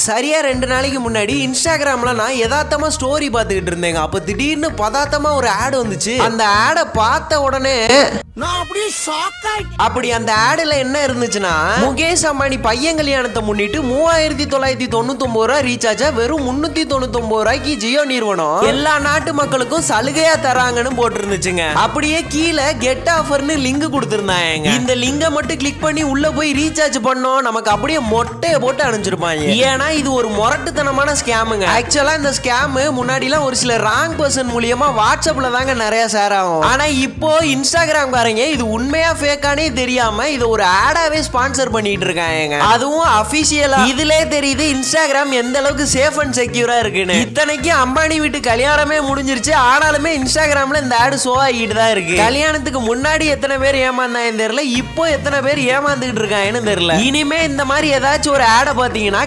சரியா 2 நாளைக்கு முன்னாடி இன்ஸ்டாகிராம்ல நான் யதார்த்தமா ஸ்டோரி பார்த்துக்கிட்டு இருந்தேங்க. அப்ப திடீர்னு பதார்த்தமா ஒரு ஆட் வந்துச்சு. அந்த ஆடை பார்த்த உடனே அப்படி அந்த ஆடுல என்ன இருந்துச்சுன்னா, முகேஷ் அம்பானி பையன் கல்யாணத்தை முன்னிட்டு 3999 ரூபாய் ரீசார்ஜா வெறும் 399 ரூபாய்க்கு ஜியோ நிறுவனம் எல்லா நாட்டு மக்களுக்கும் சலுகையா தராங்கன்னு போட்டு இருந்துச்சுங்க. அப்படியே கீழே கெட் ஆஃபர்னு லிங்க் கொடுத்திருந்தாங்க. இந்த லிங்கை மட்டும் கிளிக் பண்ணி உள்ள போய் ரீசார்ஜ் பண்ணோம், நமக்கு அப்படியே மொட்டையை போட்டு அனுப்பிச்சிருப்பாங்க. ஏன்னா இது ஒரு முரட்டுத்தனமான ஸ்கேமுங்க. ஆக்சுவலா இந்த ஸ்கேம் முன்னாடிலாம் ஒரு சில ராங் பர்சன் மூலியமா வாட்ஸ்அப்ல தாங்க நிறைய ஷேர் ஆகும். ஆனா இப்போ இன்ஸ்டாகிராம் இது உண்மையா ஃபேக்கானே தெரியாம இது ஒரு ஆடாவே ஸ்பான்சர் பண்ணிட்டு இருக்காங்க. அதுவும் அபிஷியலா. இதுலயே தெரியுது இன்ஸ்டாகிராம் எந்த அளவுக்கு சேஃப் அண்ட் செக்யூரா இருக்குன்னு. இத்தனைக்கு அம்பானி வீட்டு கல்யாணமே முடிஞ்சிருச்சு, ஆனாலுமே இன்ஸ்டாகிராம்ல இந்த ஆடு ஷோ ஆகிட்டு தான் இருக்கு. கல்யாணத்துக்கு முன்னாடி எத்தனை பேர் ஏமாந்தாங்கன்னு தெரியல, இப்போ எத்தனை பேர் ஏமாந்துகிட்டு இருக்காங்கன்னு தெரியல. இனிமே இந்த மாதிரி ஏதாச்சும் ஒரு ஆடை பாத்தீங்கன்னா